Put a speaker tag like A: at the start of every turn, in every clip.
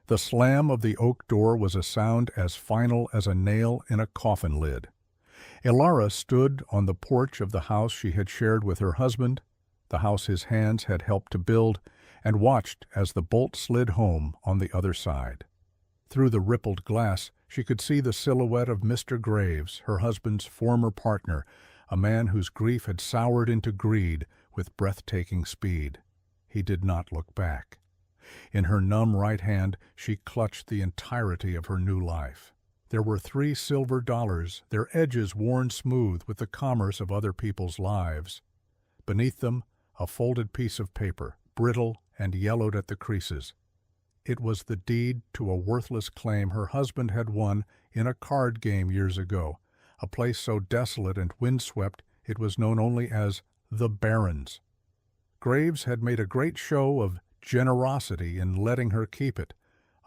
A: The slam of the oak door was a sound as final as a nail in a coffin lid. Ilara stood on the porch of the house she had shared with her husband, the house his hands had helped to build, and watched as the bolt slid home on the other side. Through the rippled glass, she could see the silhouette of Mr. Graves, her husband's former partner, a man whose grief had soured into greed with breathtaking speed. He did not look back. In her numb right hand, she clutched the entirety of her new life. There were 3 silver dollars, their edges worn smooth with the commerce of other people's lives. Beneath them, a folded piece of paper, brittle and yellowed at the creases. It was the deed to a worthless claim her husband had won in a card game years ago, a place so desolate and windswept it was known only as the Barrens. Graves had made a great show of generosity in letting her keep it,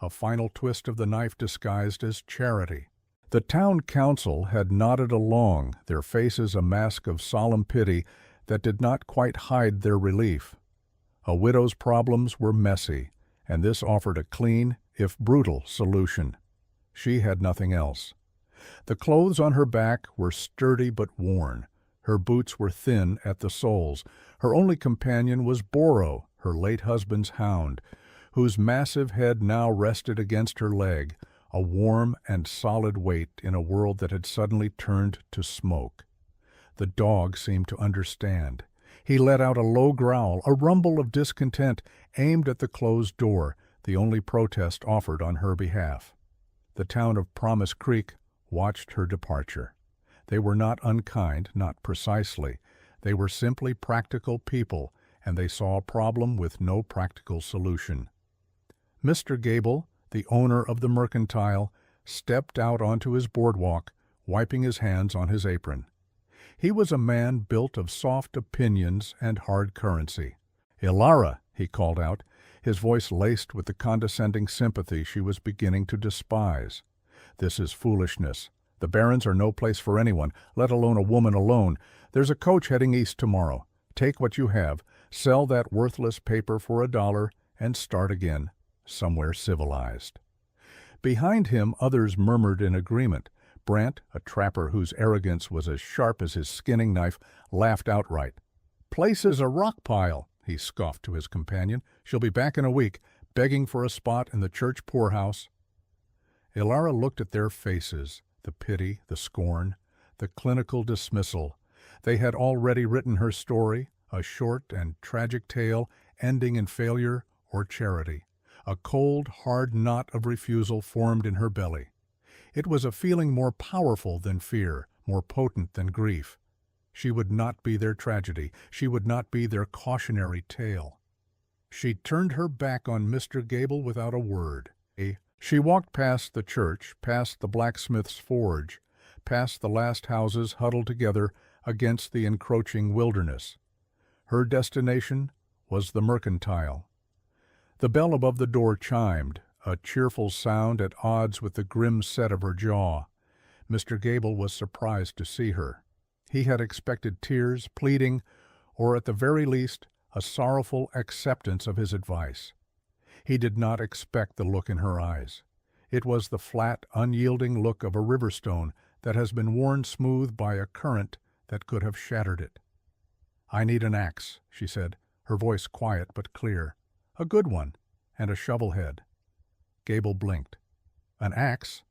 A: a final twist of the knife disguised as charity. The town council had nodded along, their faces a mask of solemn pity that did not quite hide their relief. A widow's problems were messy, and this offered a clean, if brutal, solution. She had nothing else. The clothes on her back were sturdy but worn. Her boots were thin at the soles. Her only companion was Boro, her late husband's hound, whose massive head now rested against her leg, a warm and solid weight in a world that had suddenly turned to smoke. The dog seemed to understand. He let out a low growl, a rumble of discontent aimed at the closed door, the only protest offered on her behalf. The town of Promise Creek watched her departure. They were not unkind, not precisely. They were simply practical people, and they saw a problem with no practical solution. Mr. Gable, the owner of the mercantile, stepped out onto his boardwalk, wiping his hands on his apron. He was a man built of soft opinions and hard currency. "Ilara," he called out, his voice laced with the condescending sympathy she was beginning to despise. "This is foolishness. The Barrens are no place for anyone, let alone a woman alone. There's a coach heading east tomorrow. Take what you have, sell that worthless paper for $1, and start again, somewhere civilized." Behind him others murmured in agreement. Brant, a trapper whose arrogance was as sharp as his skinning knife, laughed outright. "Place is a rock pile," he scoffed to his companion. "She'll be back in a week, begging for a spot in the church poorhouse." Ilara looked at their faces, the pity, the scorn, the clinical dismissal. They had already written her story, a short and tragic tale ending in failure or charity. A cold, hard knot of refusal formed in her belly. It was a feeling more powerful than fear, more potent than grief. She would not be their tragedy. She would not be their cautionary tale. She turned her back on Mr. Gable without a word. She walked past the church, past the blacksmith's forge, past the last houses huddled together against the encroaching wilderness. Her destination was the mercantile. The bell above the door chimed, a cheerful sound at odds with the grim set of her jaw. Mr. Gable was surprised to see her. He had expected tears, pleading, or at the very least, a sorrowful acceptance of his advice. He did not expect the look in her eyes. It was the flat, unyielding look of a river stone that has been worn smooth by a current that could have shattered it. "I need an axe," she said, her voice quiet but clear. "A good one, and a shovel head." Gable blinked. "An axe?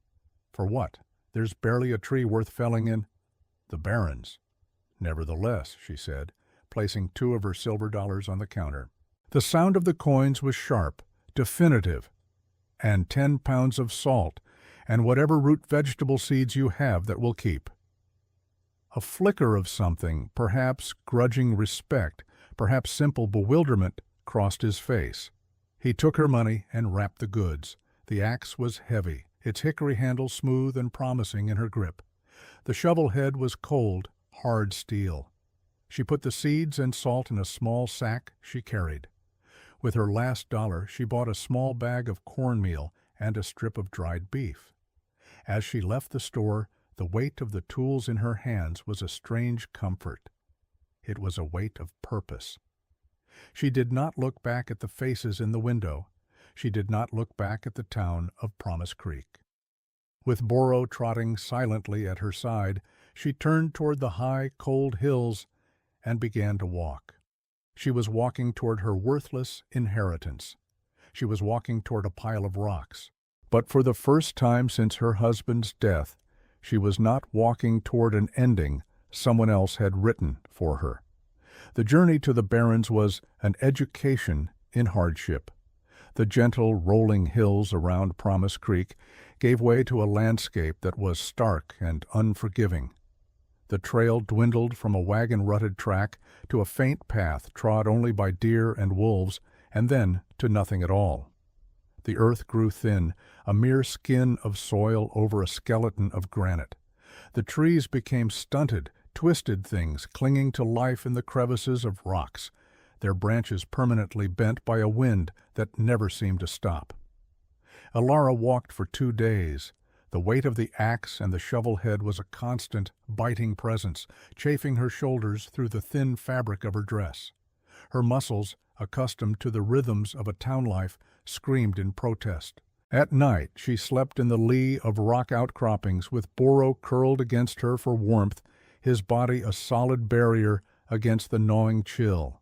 A: For what? There's barely a tree worth felling in the Barrens." "Nevertheless," she said, placing 2 of her silver dollars on the counter. The sound of the coins was sharp, definitive. "And 10 pounds of salt, and whatever root vegetable seeds you have that will keep." A flicker of something, perhaps grudging respect, perhaps simple bewilderment, crossed his face. He took her money and wrapped the goods. The axe was heavy, its hickory handle smooth and promising in her grip. The shovel head was cold, hard steel. She put the seeds and salt in a small sack she carried. With her last dollar, she bought a small bag of cornmeal and a strip of dried beef. As she left the store, the weight of the tools in her hands was a strange comfort. It was a weight of purpose. She did not look back at the faces in the window. she did not look back at the town of Promise Creek. With Boro trotting silently at her side, she turned toward the high, cold hills and began to walk. She was walking toward her worthless inheritance. She was walking toward a pile of rocks. But for the first time since her husband's death, she was not walking toward an ending someone else had written for her. The journey to the Barrens was an education in hardship. The gentle, rolling hills around Promise Creek gave way to a landscape that was stark and unforgiving. The trail dwindled from a wagon-rutted track to a faint path trod only by deer and wolves, and then to nothing at all. The earth grew thin, a mere skin of soil over a skeleton of granite. The trees became stunted, twisted things clinging to life in the crevices of rocks, their branches permanently bent by a wind that never seemed to stop. Elara walked for 2 days. The weight of the axe and the shovel head was a constant, biting presence, chafing her shoulders through the thin fabric of her dress. Her muscles, accustomed to the rhythms of a town life, screamed in protest. At night she slept in the lee of rock outcroppings with Boro curled against her for warmth, his body a solid barrier against the gnawing chill.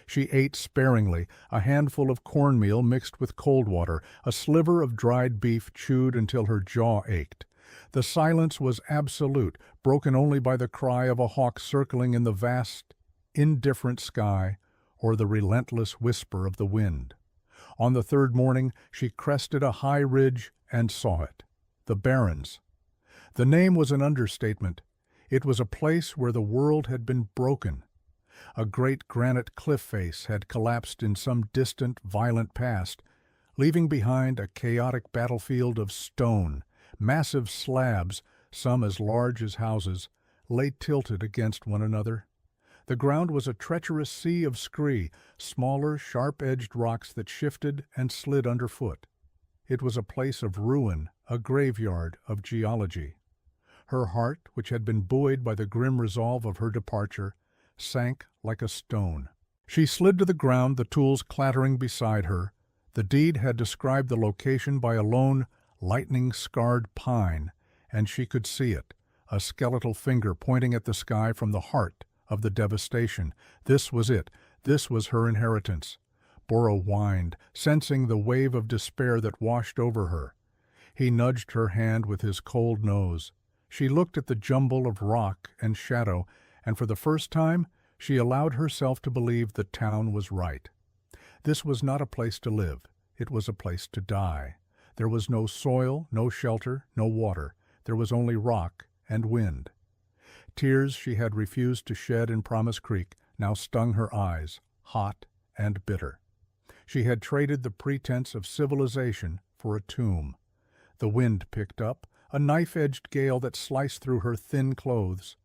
A: She ate sparingly, a handful of cornmeal mixed with cold water, a sliver of dried beef chewed until her jaw ached. The silence was absolute, broken only by the cry of a hawk circling in the vast, indifferent sky or the relentless whisper of the wind. On the 3rd morning she crested a high ridge and saw it, the Barrens. The name was an understatement. It was a place where the world had been broken. A great granite cliff face had collapsed in some distant, violent past, leaving behind a chaotic battlefield of stone. Massive slabs, some as large as houses, lay tilted against one another. The ground was a treacherous sea of scree, smaller, sharp-edged rocks that shifted and slid underfoot. It was a place of ruin, a graveyard of geology. Her heart, which had been buoyed by the grim resolve of her departure, sank like a stone. She slid to the ground, the tools clattering beside her. The deed had described the location by a lone, lightning-scarred pine, and she could see it, a skeletal finger pointing at the sky from the heart of the devastation. This was it. This was her inheritance. Boro whined, sensing the wave of despair that washed over her. He nudged her hand with his cold nose. She looked at the jumble of rock and shadow, and for the first time she allowed herself to believe the town was right. This was not a place to live. It was a place to die. There was no soil, no shelter, no water. There was only rock and wind. Tears she had refused to shed in Promise Creek now stung her eyes, hot and bitter. She had traded the pretense of civilization for a tomb. The wind picked up, a knife-edged gale that sliced through her thin clothes.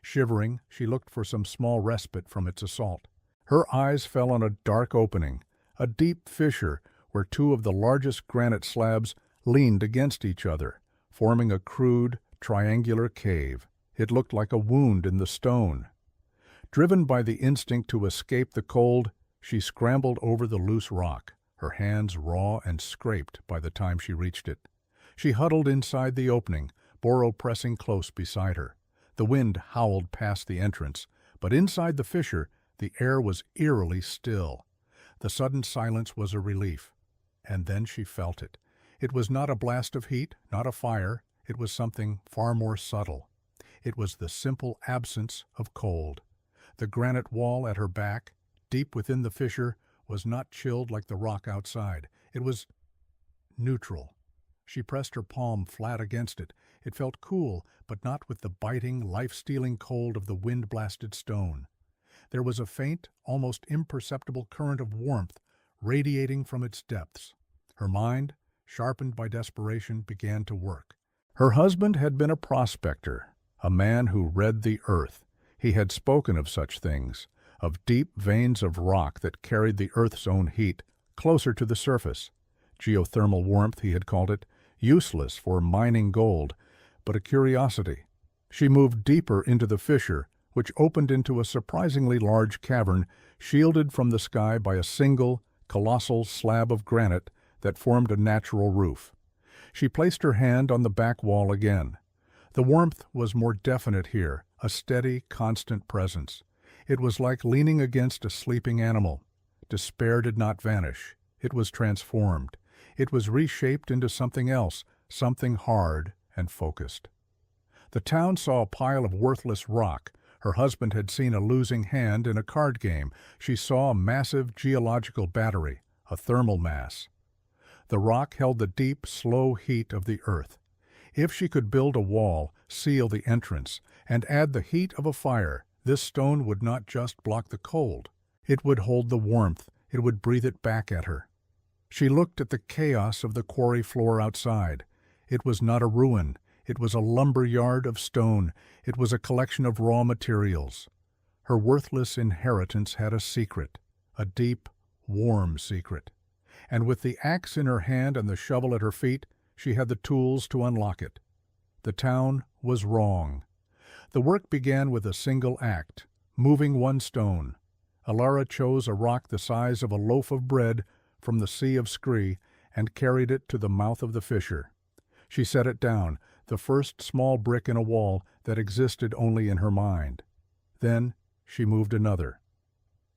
A: Shivering, she looked for some small respite from its assault. Her eyes fell on a dark opening, a deep fissure where 2 of the largest granite slabs leaned against each other, forming a crude, triangular cave. It looked like a wound in the stone. Driven by the instinct to escape the cold, she scrambled over the loose rock, her hands raw and scraped by the time she reached it. She huddled inside the opening, Boro pressing close beside her. The wind howled past the entrance, but inside the fissure the air was eerily still. The sudden silence was a relief, and then she felt it. It was not a blast of heat, not a fire. It was something far more subtle. It was the simple absence of cold. The granite wall at her back, deep within the fissure, was not chilled like the rock outside. It was neutral. She pressed her palm flat against it. It felt cool, but not with the biting, life-stealing cold of the wind-blasted stone. There was a faint, almost imperceptible current of warmth radiating from its depths. Her mind, sharpened by desperation, began to work. Her husband had been a prospector, a man who read the earth. He had spoken of such things, of deep veins of rock that carried the earth's own heat closer to the surface. Geothermal warmth, he had called it, useless for mining gold, but a curiosity. She moved deeper into the fissure, which opened into a surprisingly large cavern, shielded from the sky by a single, colossal slab of granite that formed a natural roof. She placed her hand on the back wall again. The warmth was more definite here, a steady, constant presence. It was like leaning against a sleeping animal. Despair did not vanish. It was transformed. It was reshaped into something else, something hard and focused. The town saw a pile of worthless rock. Her husband had seen a losing hand in a card game. She saw a massive geological battery, a thermal mass. The rock held the deep, slow heat of the earth. If she could build a wall, seal the entrance, and add the heat of a fire, this stone would not just block the cold. It would hold the warmth. It would breathe it back at her. She looked at the chaos of the quarry floor outside. It was not a ruin. It was a lumber yard of stone. It was a collection of raw materials. Her worthless inheritance had a secret, a deep, warm secret. And with the axe in her hand and the shovel at her feet, she had the tools to unlock it. The town was wrong. The work began with a single act, moving one stone. Alara chose a rock the size of a loaf of bread from the Sea of Scree and carried it to the mouth of the fissure. She set it down, the first small brick in a wall that existed only in her mind. Then she moved another,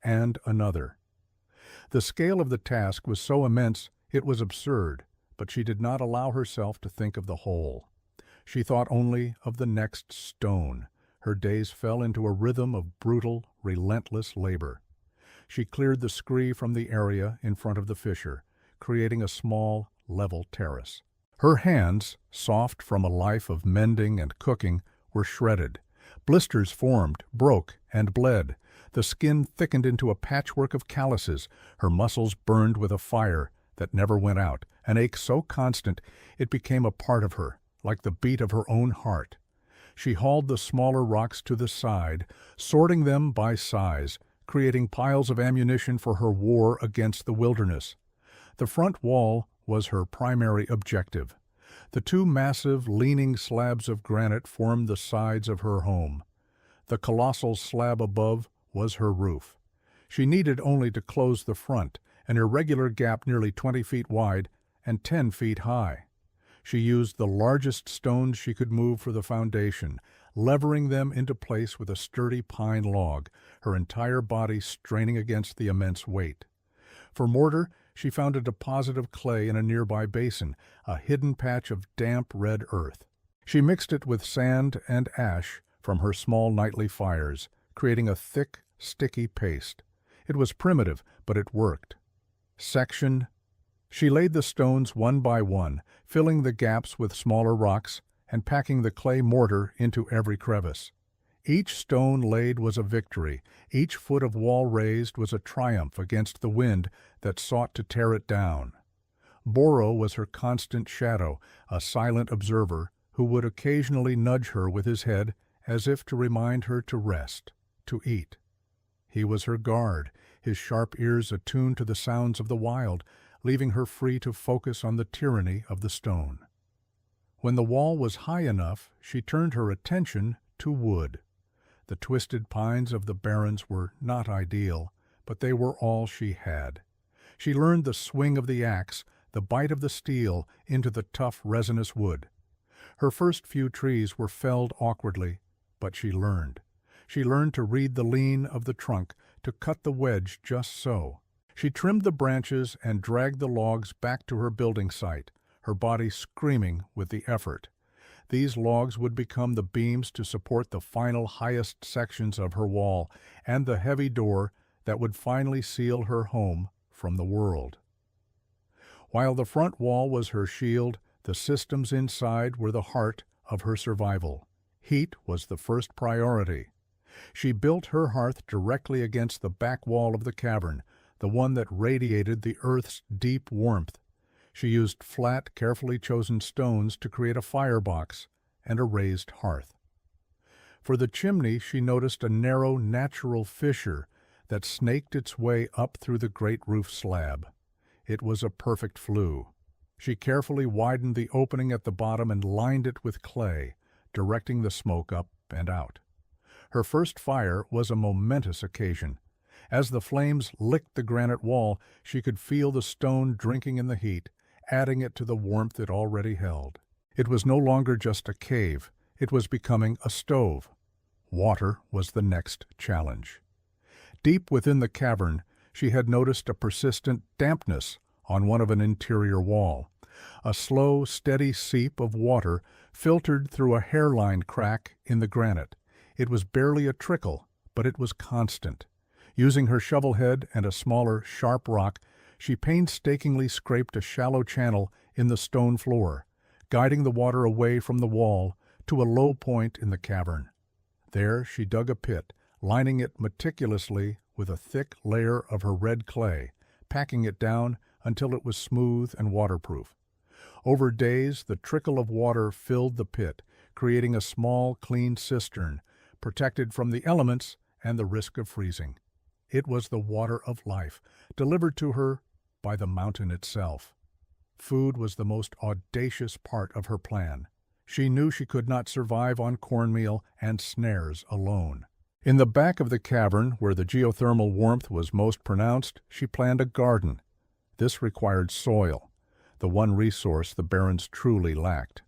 A: and another. The scale of the task was so immense it was absurd, but she did not allow herself to think of the whole. She thought only of the next stone. Her days fell into a rhythm of brutal, relentless labor. She cleared the scree from the area in front of the fissure, creating a small, level terrace. Her hands, soft from a life of mending and cooking, were shredded. Blisters formed, broke, and bled. The skin thickened into a patchwork of calluses. Her muscles burned with a fire that never went out, an ache so constant it became a part of her, like the beat of her own heart. She hauled the smaller rocks to the side, sorting them by size, creating piles of ammunition for her war against the wilderness. The front wall was her primary objective. The two massive, leaning slabs of granite formed the sides of her home. The colossal slab above was her roof. She needed only to close the front, an irregular gap nearly 20 feet wide and 10 feet high. She used the largest stones she could move for the foundation, levering them into place with a sturdy pine log, her entire body straining against the immense weight. For mortar, she found a deposit of clay in a nearby basin, a hidden patch of damp red earth. She mixed it with sand and ash from her small nightly fires, creating a thick, sticky paste. It was primitive, but it worked. She laid the stones one by one, filling the gaps with smaller rocks and packing the clay mortar into every crevice. Each stone laid was a victory. Each foot of wall raised was a triumph against the wind that sought to tear it down. Boro was her constant shadow, a silent observer who would occasionally nudge her with his head as if to remind her to rest, to eat. He was her guard, his sharp ears attuned to the sounds of the wild, leaving her free to focus on the tyranny of the stone. When the wall was high enough, she turned her attention to wood. The twisted pines of the barrens were not ideal, but they were all she had. She learned the swing of the axe, the bite of the steel into the tough resinous wood. Her first few trees were felled awkwardly, but she learned. She learned to read the lean of the trunk, to cut the wedge just so. She trimmed the branches and dragged the logs back to her building site, her body screaming with the effort. These logs would become the beams to support the final highest sections of her wall and the heavy door that would finally seal her home from the world. While the front wall was her shield, the systems inside were the heart of her survival. Heat was the first priority. She built her hearth directly against the back wall of the cavern, the one that radiated the earth's deep warmth. She used flat, carefully chosen stones to create a firebox and a raised hearth. For the chimney, she noticed a narrow, natural fissure that snaked its way up through the great roof slab. It was a perfect flue. She carefully widened the opening at the bottom and lined it with clay, directing the smoke up and out. Her first fire was a momentous occasion. As the flames licked the granite wall, she could feel the stone drinking in the heat, adding it to the warmth it already held. It was no longer just a cave, it was becoming a stove. Water was the next challenge. Deep within the cavern, she had noticed a persistent dampness on one of an interior wall. A slow, steady seep of water filtered through a hairline crack in the granite. It was barely a trickle, but it was constant. Using her shovel head and a smaller, sharp rock, she painstakingly scraped a shallow channel in the stone floor, guiding the water away from the wall to a low point in the cavern. There she dug a pit, lining it meticulously with a thick layer of her red clay, packing it down until it was smooth and waterproof. Over days, the trickle of water filled the pit, creating a small, clean cistern, protected from the elements and the risk of freezing. It was the water of life, delivered to her by the mountain itself. Food was the most audacious part of her plan. She knew she could not survive on cornmeal and snares alone. In the back of the cavern, where the geothermal warmth was most pronounced, she planned a garden. This required soil, the one resource the Barrens truly lacked.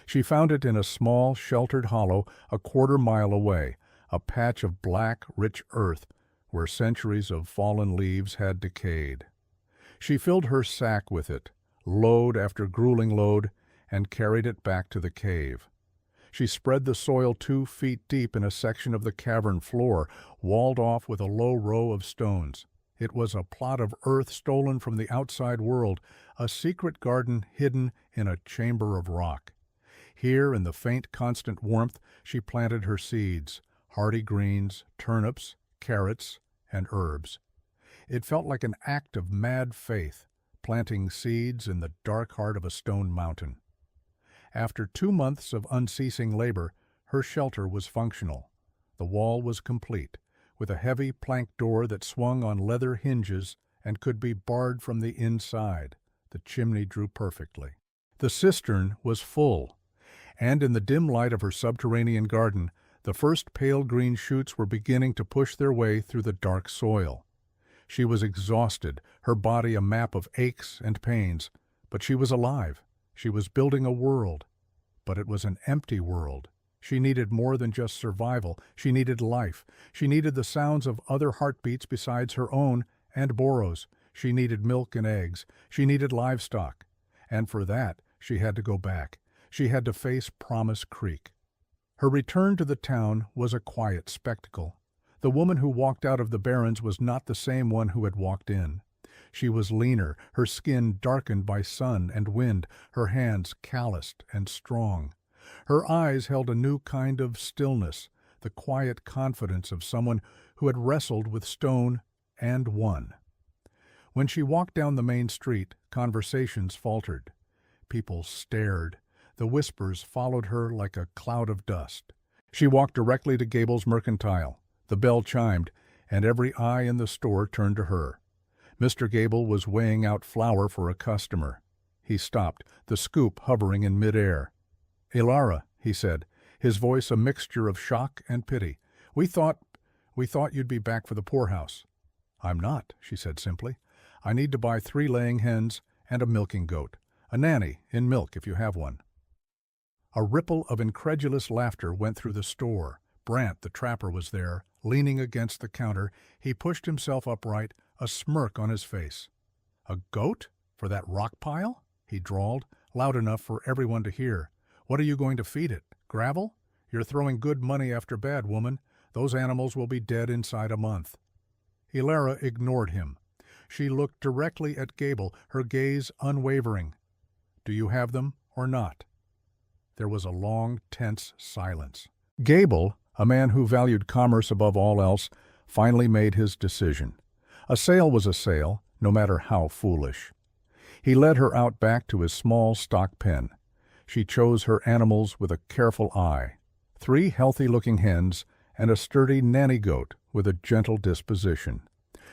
A: She found it in a small, sheltered hollow a quarter-mile away, a patch of black, rich earth where centuries of fallen leaves had decayed. She filled her sack with it, load after grueling load, and carried it back to the cave. She spread the soil 2 feet deep in a section of the cavern floor, walled off with a low row of stones. It was a plot of earth stolen from the outside world, a secret garden hidden in a chamber of rock. Here, in the faint, constant warmth, she planted her seeds, hardy greens, turnips, carrots, and herbs. It felt like an act of mad faith, planting seeds in the dark heart of a stone mountain. After 2 months of unceasing labor, her shelter was functional. The wall was complete, with a heavy plank door that swung on leather hinges and could be barred from the inside. The chimney drew perfectly. The cistern was full, and in the dim light of her subterranean garden, the first pale green shoots were beginning to push their way through the dark soil. She was exhausted, her body a map of aches and pains, but she was alive. She was building a world, but it was an empty world. She needed more than just survival. She needed life. She needed the sounds of other heartbeats besides her own and Boro's. She needed milk and eggs. She needed livestock. And for that, she had to go back. She had to face Promise Creek. Her return to the town was a quiet spectacle. The woman who walked out of the Barrens was not the same one who had walked in. She was leaner, her skin darkened by sun and wind, her hands calloused and strong. Her eyes held a new kind of stillness, the quiet confidence of someone who had wrestled with stone and won. When she walked down the main street, conversations faltered. People stared. The whispers followed her like a cloud of dust. She walked directly to Gable's Mercantile. The bell chimed, and every eye in the store turned to her. Mr. Gable was weighing out flour for a customer. He stopped, the scoop hovering in midair. "Ilara," he said, his voice a mixture of shock and pity. We thought you'd be back for the poorhouse." "I'm not," she said simply. "I need to buy 3 laying hens and a milking goat. A nanny, in milk if you have one." A ripple of incredulous laughter went through the store. Brant, the trapper, was there, leaning against the counter. He pushed himself upright, a smirk on his face. "A goat? For that rock pile?" he drawled, loud enough for everyone to hear. "What are you going to feed it? Gravel? You're throwing good money after bad, woman. Those animals will be dead inside a month." Ilara ignored him. She looked directly at Gable, her gaze unwavering. "Do you have them or not?" There was a long, tense silence. Gable, a man who valued commerce above all else, finally made his decision. A sale was a sale, no matter how foolish. He led her out back to his small stock pen. She chose her animals with a careful eye. 3 healthy-looking hens and a sturdy nanny goat with a gentle disposition.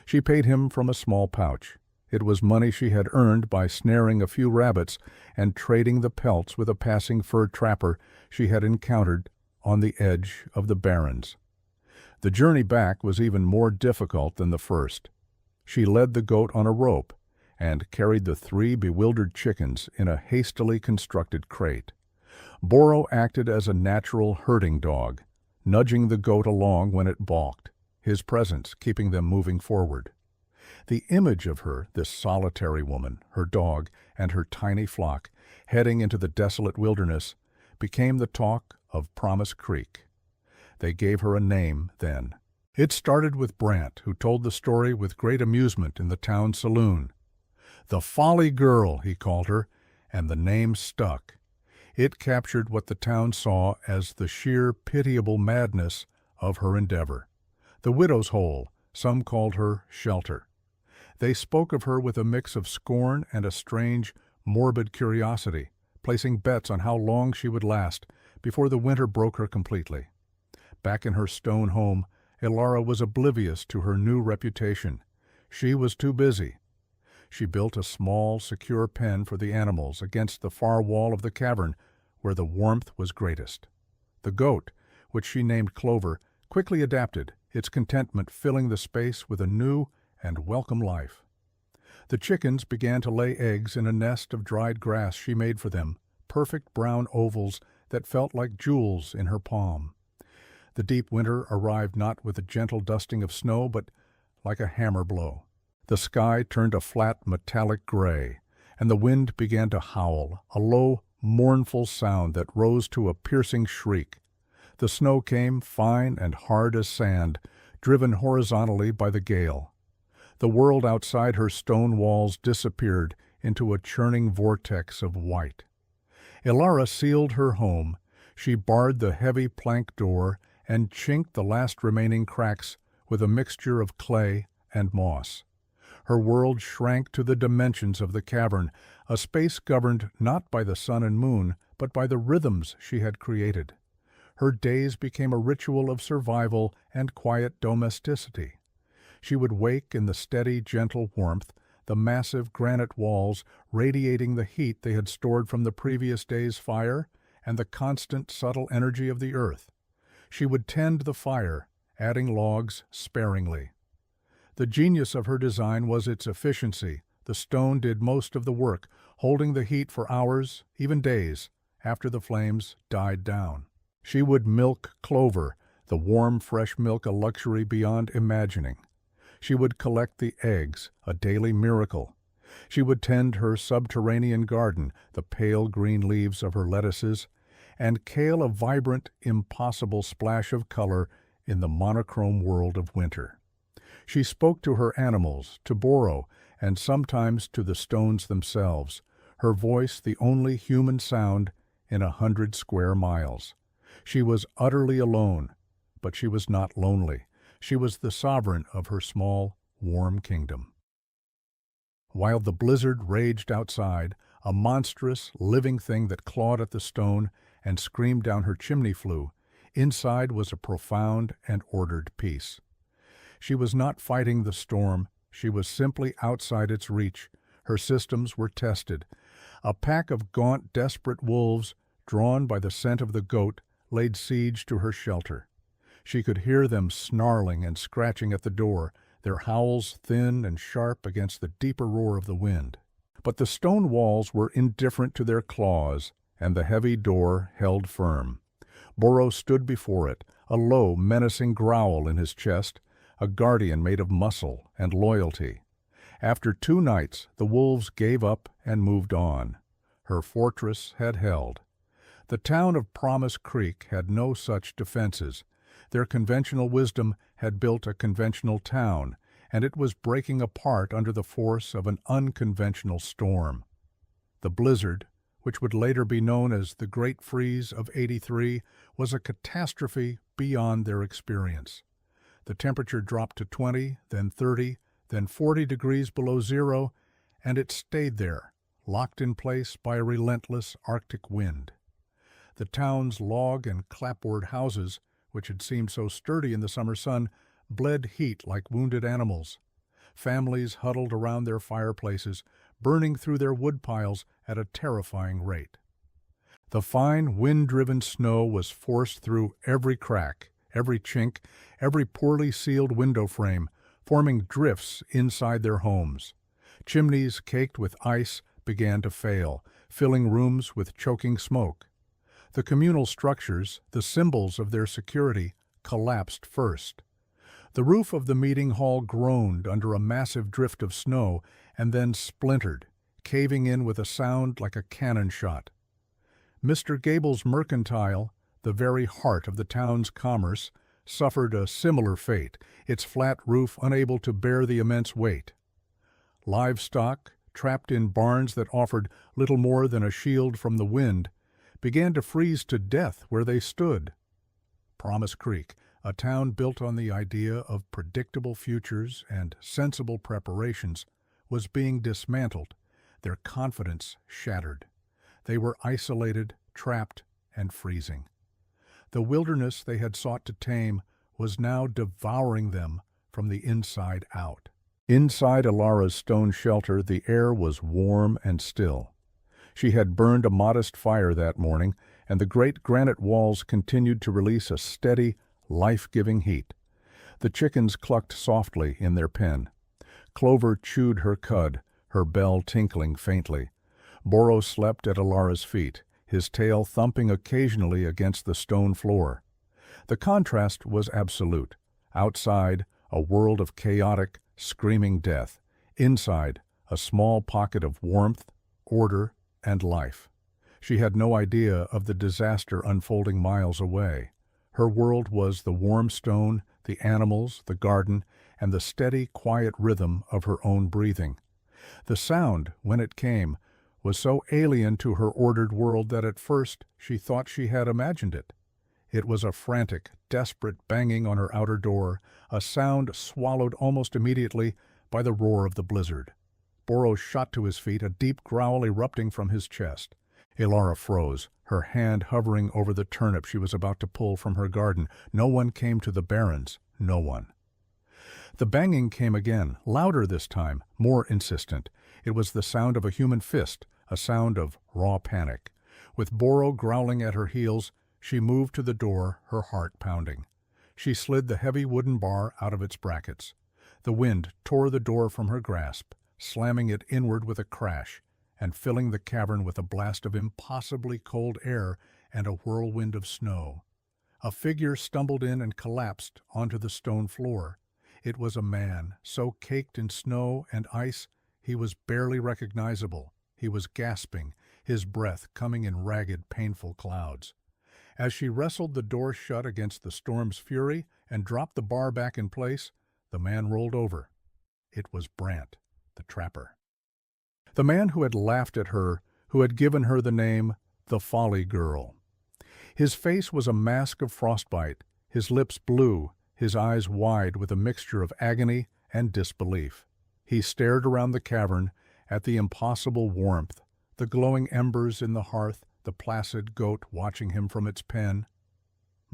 A: She paid him from a small pouch. It was money she had earned by snaring a few rabbits and trading the pelts with a passing fur trapper she had encountered on the edge of the Barrens. The journey back was even more difficult than the first. She led the goat on a rope and carried the 3 bewildered chickens in a hastily constructed crate. Boro acted as a natural herding dog, nudging the goat along when it balked, his presence keeping them moving forward. The image of her, this solitary woman, her dog, and her tiny flock, heading into the desolate wilderness, became the talk of Promise Creek. They gave her a name then. It started with Brant, who told the story with great amusement in the town saloon. The Folly Girl, he called her, and the name stuck. It captured what the town saw as the sheer pitiable madness of her endeavor. The Widow's Hole, some called her Shelter. They spoke of her with a mix of scorn and a strange, morbid curiosity, placing bets on how long she would last before the winter broke her completely. Back in her stone home, Ilara was oblivious to her new reputation. She was too busy. She built a small, secure pen for the animals against the far wall of the cavern where the warmth was greatest. The goat, which she named Clover, quickly adapted, its contentment filling the space with a new and welcome life. The chickens began to lay eggs in a nest of dried grass she made for them, perfect brown ovals that felt like jewels in her palm. The deep winter arrived not with a gentle dusting of snow, but like a hammer blow. The sky turned a flat metallic gray, and the wind began to howl, a low, mournful sound that rose to a piercing shriek. The snow came, fine and hard as sand, driven horizontally by the gale. The world outside her stone walls disappeared into a churning vortex of white. Ilara sealed her home. She barred the heavy plank door and chinked the last remaining cracks with a mixture of clay and moss. Her world shrank to the dimensions of the cavern, a space governed not by the sun and moon, but by the rhythms she had created. Her days became a ritual of survival and quiet domesticity. She would wake in the steady, gentle warmth, the massive granite walls radiating the heat they had stored from the previous day's fire and the constant, subtle energy of the earth. She would tend the fire, adding logs sparingly. The genius of her design was its efficiency. The stone did most of the work, holding the heat for hours, even days, after the flames died down. She would milk Clover, the warm, fresh milk a luxury beyond imagining. She would collect the eggs, a daily miracle. She would tend her subterranean garden, the pale green leaves of her lettuces, and kale a vibrant, impossible splash of color in the monochrome world of winter. She spoke to her animals, to Boro, and sometimes to the stones themselves, her voice the only human sound in 100 square miles. She was utterly alone, but she was not lonely. She was the sovereign of her small, warm kingdom. While the blizzard raged outside, a monstrous, living thing that clawed at the stone and screamed down her chimney flue, inside was a profound and ordered peace. She was not fighting the storm, she was simply outside its reach. Her systems were tested. A pack of gaunt, desperate wolves, drawn by the scent of the goat, laid siege to her shelter. She could hear them snarling and scratching at the door, their howls thin and sharp against the deeper roar of the wind. But the stone walls were indifferent to their claws, and the heavy door held firm. Boro stood before it, a low, menacing growl in his chest, a guardian made of muscle and loyalty. After 2 nights, the wolves gave up and moved on. Her fortress had held. The town of Promise Creek had no such defenses. Their conventional wisdom had built a conventional town, and it was breaking apart under the force of an unconventional storm. The blizzard, which would later be known as the Great Freeze of '83, was a catastrophe beyond their experience. The temperature dropped to 20, then 30, then 40 degrees below zero, and it stayed there, locked in place by a relentless Arctic wind. The town's log and clapboard houses, which had seemed so sturdy in the summer sun, bled heat like wounded animals. Families huddled around their fireplaces, burning through their wood piles at a terrifying rate. The fine, wind-driven snow was forced through every crack, every chink, every poorly sealed window frame, forming drifts inside their homes. Chimneys caked with ice began to fail, filling rooms with choking smoke. The communal structures, the symbols of their security, collapsed first. The roof of the meeting hall groaned under a massive drift of snow and then splintered, caving in with a sound like a cannon shot. Mr. Gable's mercantile, the very heart of the town's commerce, suffered a similar fate, its flat roof unable to bear the immense weight. Livestock, trapped in barns that offered little more than a shield from the wind, began to freeze to death where they stood. Promise Creek, a town built on the idea of predictable futures and sensible preparations, was being dismantled, their confidence shattered. They were isolated, trapped, and freezing. The wilderness they had sought to tame was now devouring them from the inside out. Inside Ilara's stone shelter, the air was warm and still. She had burned a modest fire that morning, and the great granite walls continued to release a steady, life-giving heat. The chickens clucked softly in their pen. Clover chewed her cud, her bell tinkling faintly. Boro slept at Ilara's feet, his tail thumping occasionally against the stone floor. The contrast was absolute. Outside, a world of chaotic, screaming death. Inside, a small pocket of warmth, order, and life. She had no idea of the disaster unfolding miles away. Her world was the warm stone, the animals, the garden, and the steady, quiet rhythm of her own breathing. The sound, when it came, was so alien to her ordered world that at first she thought she had imagined it. It was a frantic, desperate banging on her outer door, a sound swallowed almost immediately by the roar of the blizzard. Boro shot to his feet, a deep growl erupting from his chest. Ilara froze, her hand hovering over the turnip she was about to pull from her garden. No one came to the barrens, no one. The banging came again, louder this time, more insistent. It was the sound of a human fist, a sound of raw panic. With Boro growling at her heels, she moved to the door, her heart pounding. She slid the heavy wooden bar out of its brackets. The wind tore the door from her grasp, slamming it inward with a crash, and filling the cavern with a blast of impossibly cold air and a whirlwind of snow. A figure stumbled in and collapsed onto the stone floor. It was a man, so caked in snow and ice he was barely recognizable. He was gasping, his breath coming in ragged, painful clouds. As she wrestled the door shut against the storm's fury and dropped the bar back in place, the man rolled over. It was Brant, the trapper. The man who had laughed at her, who had given her the name, the Folly Girl. His face was a mask of frostbite, his lips blue, his eyes wide with a mixture of agony and disbelief. He stared around the cavern at the impossible warmth, the glowing embers in the hearth, the placid goat watching him from its pen.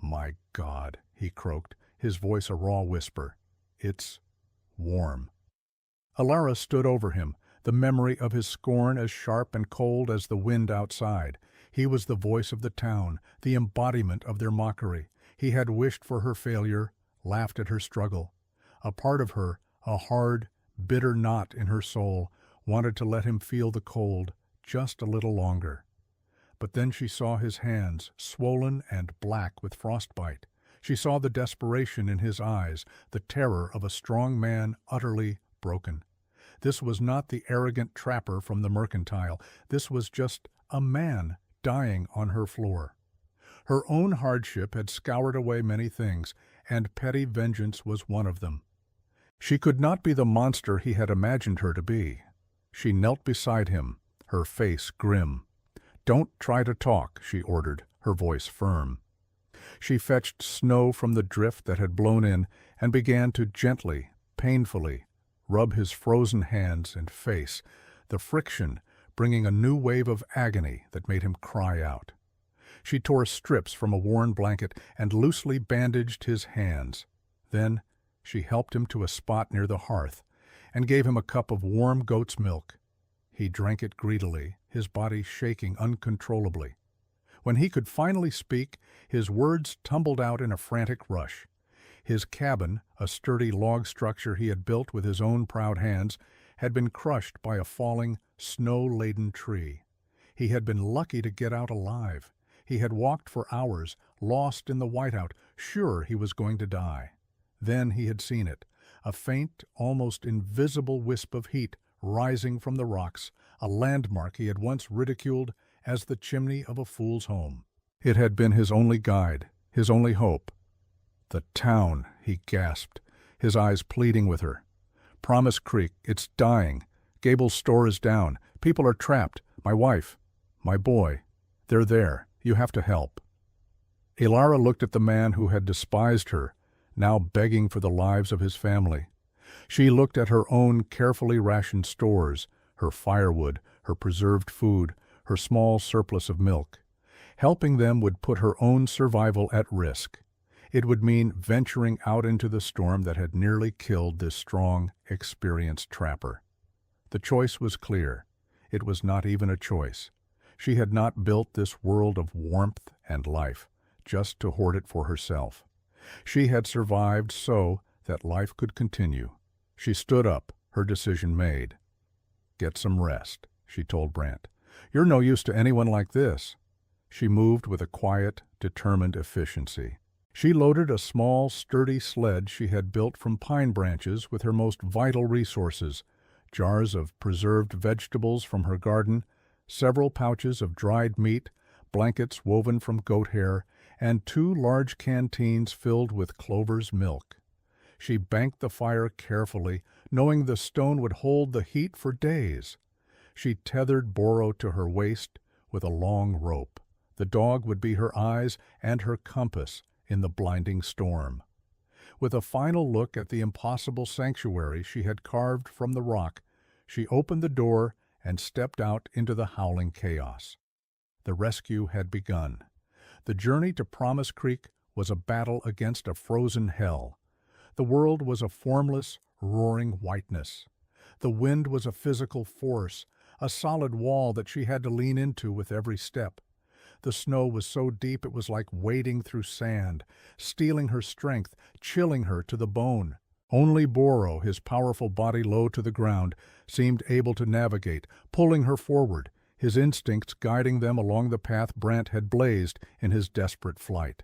A: "My God," he croaked, his voice a raw whisper. "It's warm." Ilara stood over him, the memory of his scorn as sharp and cold as the wind outside. He was the voice of the town, the embodiment of their mockery. He had wished for her failure, laughed at her struggle. A part of her, a hard, bitter knot in her soul, wanted to let him feel the cold just a little longer. But then she saw his hands, swollen and black with frostbite. She saw the desperation in his eyes, the terror of a strong man utterly broken. This was not the arrogant trapper from the mercantile. This was just a man dying on her floor. Her own hardship had scoured away many things, and petty vengeance was one of them. She could not be the monster he had imagined her to be. She knelt beside him, her face grim. "Don't try to talk," she ordered, her voice firm. She fetched snow from the drift that had blown in and began to gently, painfully, rub his frozen hands and face, the friction bringing a new wave of agony that made him cry out. She tore strips from a worn blanket and loosely bandaged his hands. Then she helped him to a spot near the hearth and gave him a cup of warm goat's milk. He drank it greedily, his body shaking uncontrollably. When he could finally speak, his words tumbled out in a frantic rush. His cabin, a sturdy log structure he had built with his own proud hands, had been crushed by a falling, snow-laden tree. He had been lucky to get out alive. He had walked for hours, lost in the whiteout, sure he was going to die. Then he had seen it, a faint, almost invisible wisp of heat rising from the rocks, a landmark he had once ridiculed as the chimney of a fool's home. It had been his only guide, his only hope. "The town," he gasped, his eyes pleading with her. "Promise Creek, it's dying. Gable's store is down. People are trapped. My wife, my boy, they're there. You have to help." Elara looked at the man who had despised her, now begging for the lives of his family. She looked at her own carefully rationed stores, her firewood, her preserved food, her small surplus of milk. Helping them would put her own survival at risk. It would mean venturing out into the storm that had nearly killed this strong, experienced trapper. The choice was clear. It was not even a choice. She had not built this world of warmth and life just to hoard it for herself. She had survived so that life could continue. She stood up, her decision made. "Get some rest," she told Brant. "You're no use to anyone like this." She moved with a quiet, determined efficiency. She loaded a small, sturdy sled she had built from pine branches with her most vital resources: jars of preserved vegetables from her garden, several pouches of dried meat, blankets woven from goat hair, and 2 large canteens filled with Clover's milk. She banked the fire carefully, knowing the stone would hold the heat for days. She tethered Boro to her waist with a long rope. The dog would be her eyes and her compass in the blinding storm. With a final look at the impossible sanctuary she had carved from the rock, she opened the door and stepped out into the howling chaos. The rescue had begun. The journey to Promise Creek was a battle against a frozen hell. The world was a formless, roaring whiteness. The wind was a physical force, a solid wall that she had to lean into with every step. The snow was so deep it was like wading through sand, stealing her strength, chilling her to the bone. Only Boro, his powerful body low to the ground, seemed able to navigate, pulling her forward, his instincts guiding them along the path Brant had blazed in his desperate flight.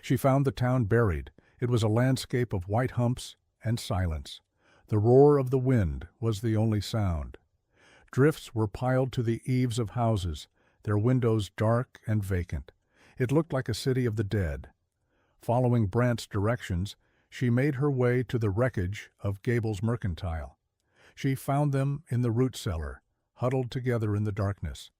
A: She found the town buried. It was a landscape of white humps and silence. The roar of the wind was the only sound. Drifts were piled to the eaves of houses, their windows dark and vacant. It looked like a city of the dead. Following Brant's directions, she made her way to the wreckage of Gable's Mercantile. She found them in the root cellar, huddled together in the darkness.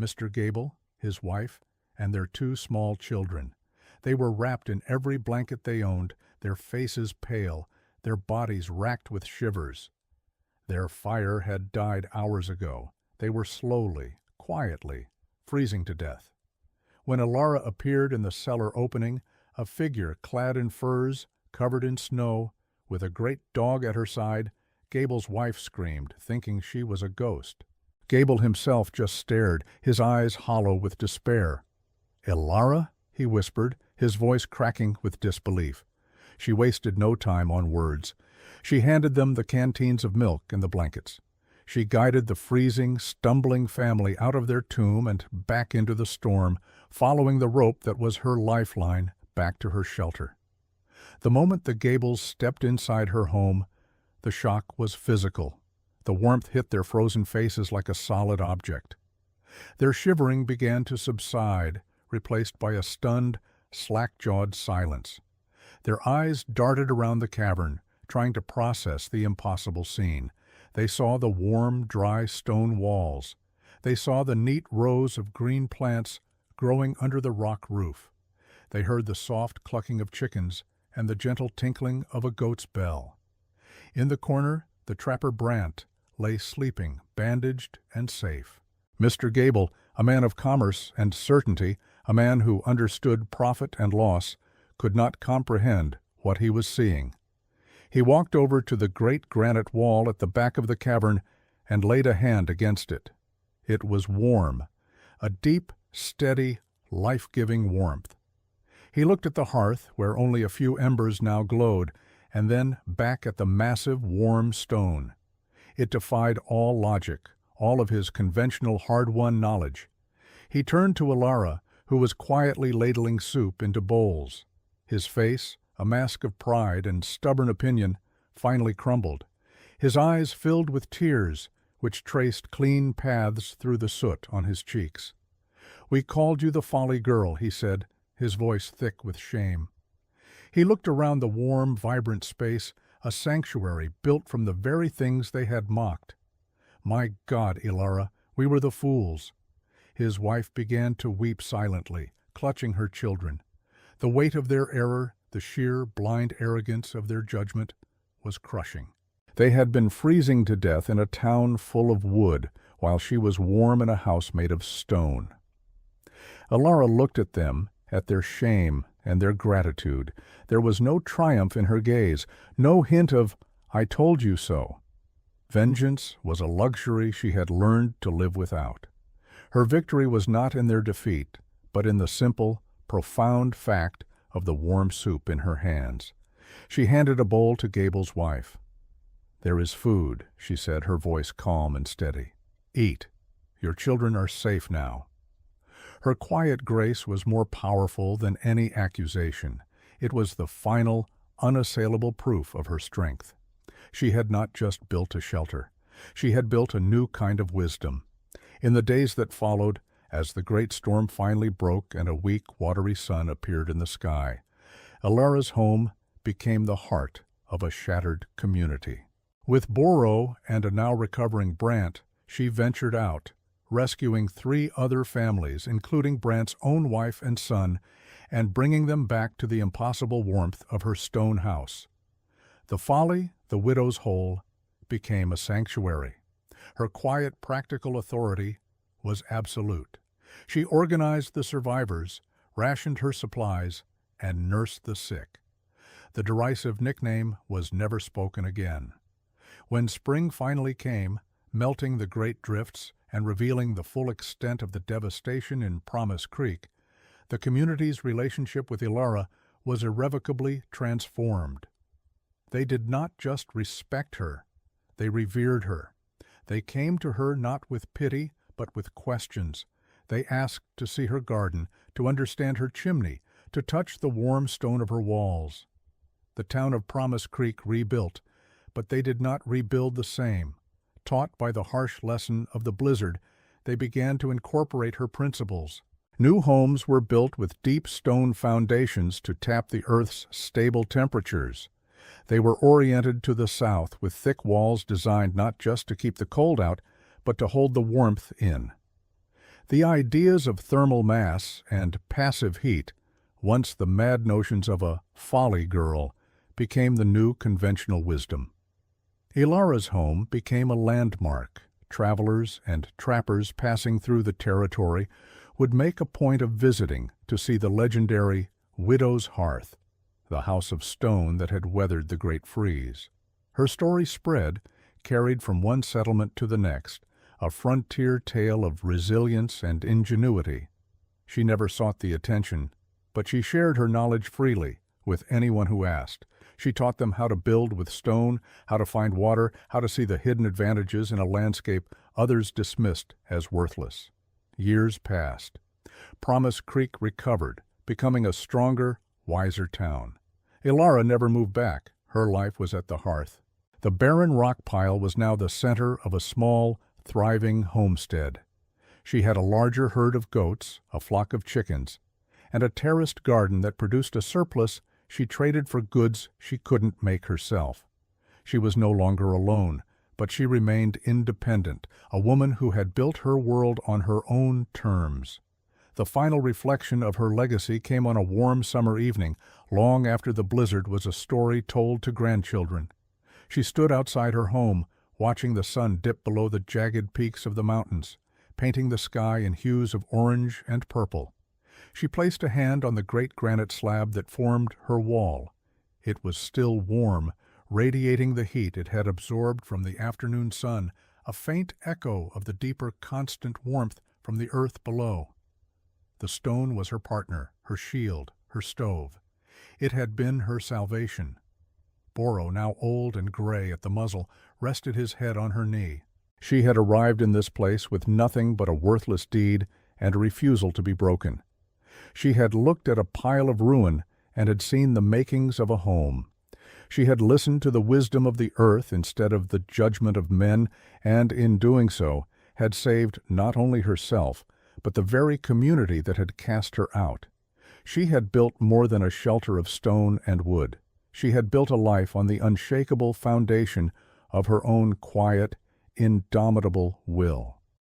A: Mr. Gable, his wife, and their 2 small children. They were wrapped in every blanket they owned, their faces pale, their bodies racked with shivers. Their fire had died hours ago. They were slowly, quietly, freezing to death. When Elara appeared in the cellar opening, a figure clad in furs, covered in snow, with a great dog at her side, Gable's wife screamed, thinking she was a ghost. Gable himself just stared, his eyes hollow with despair. "Elara?" he whispered, his voice cracking with disbelief. She wasted no time on words. She handed them the canteens of milk and the blankets. She guided the freezing, stumbling family out of their tomb and back into the storm, following the rope that was her lifeline back to her shelter. The moment the Gables stepped inside her home, the shock was physical. The warmth hit their frozen faces like a solid object. Their shivering began to subside, replaced by a stunned, slack-jawed silence. Their eyes darted around the cavern, trying to process the impossible scene. They saw the warm, dry stone walls. They saw the neat rows of green plants growing under the rock roof. They heard the soft clucking of chickens and the gentle tinkling of a goat's bell. In the corner, the trapper Brant lay sleeping, bandaged and safe. Mr. Gable, a man of commerce and certainty, a man who understood profit and loss, could not comprehend what he was seeing. He walked over to the great granite wall at the back of the cavern and laid a hand against it. It was warm. A deep, steady, life-giving warmth. He looked at the hearth, where only a few embers now glowed, and then back at the massive, warm stone. It defied all logic, all of his conventional hard-won knowledge. He turned to Alara, who was quietly ladling soup into bowls. His face, a mask of pride and stubborn opinion, finally crumbled. His eyes filled with tears, which traced clean paths through the soot on his cheeks. "We called you the Folly Girl," he said, his voice thick with shame. He looked around the warm, vibrant space, a sanctuary built from the very things they had mocked. "My God, Ilara, we were the fools." His wife began to weep silently, clutching her children. The weight of their error, the sheer, blind arrogance of their judgment, was crushing. They had been freezing to death in a town full of wood, while she was warm in a house made of stone. Alara looked at them, at their shame and their gratitude. There was no triumph in her gaze, no hint of, "I told you so." Vengeance was a luxury she had learned to live without. Her victory was not in their defeat, but in the simple, profound fact of the warm soup in her hands. She handed a bowl to Gable's wife. "There is food," she said, her voice calm and steady. "Eat. Your children are safe now." Her quiet grace was more powerful than any accusation. It was the final, unassailable proof of her strength. She had not just built a shelter. She had built a new kind of wisdom. In the days that followed, as the great storm finally broke and a weak, watery sun appeared in the sky, Alara's home became the heart of a shattered community. With Boro and a now recovering Brant, she ventured out, rescuing 3 other families, including Brant's own wife and son, and bringing them back to the impossible warmth of her stone house. The Folly, the widow's hole, became a sanctuary. Her quiet, practical authority was absolute. She organized the survivors, rationed her supplies, and nursed the sick. The derisive nickname was never spoken again. When spring finally came, melting the great drifts and revealing the full extent of the devastation in Promise Creek, the community's relationship with Ilara was irrevocably transformed. They did not just respect her, they revered her. They came to her not with pity, but with questions. They asked to see her garden, to understand her chimney, to touch the warm stone of her walls. The town of Promise Creek rebuilt, but they did not rebuild the same. Taught by the harsh lesson of the blizzard, they began to incorporate her principles. New homes were built with deep stone foundations to tap the earth's stable temperatures. They were oriented to the south with thick walls designed not just to keep the cold out, but to hold the warmth in. The ideas of thermal mass and passive heat, once the mad notions of a folly girl, became the new conventional wisdom. Ilara's home became a landmark. Travelers and trappers passing through the territory would make a point of visiting to see the legendary Widow's Hearth, the house of stone that had weathered the Great Freeze. Her story spread, carried from one settlement to the next, a frontier tale of resilience and ingenuity. She never sought the attention, but she shared her knowledge freely with anyone who asked. She taught them how to build with stone, how to find water, how to see the hidden advantages in a landscape others dismissed as worthless. Years passed. Promise Creek recovered, becoming a stronger, wiser town. Ilara never moved back. Her life was at the hearth. The barren rock pile was now the center of a small, thriving homestead. She had a larger herd of goats, a flock of chickens, and a terraced garden that produced a surplus she traded for goods she couldn't make herself. She was no longer alone, but she remained independent, a woman who had built her world on her own terms. The final reflection of her legacy came on a warm summer evening, long after the blizzard was a story told to grandchildren. She stood outside her home, watching the sun dip below the jagged peaks of the mountains, painting the sky in hues of orange and purple. She placed a hand on the great granite slab that formed her wall. It was still warm, radiating the heat it had absorbed from the afternoon sun, a faint echo of the deeper, constant warmth from the earth below. The stone was her partner, her shield, her stove. It had been her salvation. Boro, now old and gray at the muzzle, rested his head on her knee. She had arrived in this place with nothing but a worthless deed and a refusal to be broken. She had looked at a pile of ruin and had seen the makings of a home. She had listened to the wisdom of the earth instead of the judgment of men, and in doing so had saved not only herself, but the very community that had cast her out. She had built more than a shelter of stone and wood. She had built a life on the unshakable foundation of her own quiet, indomitable will.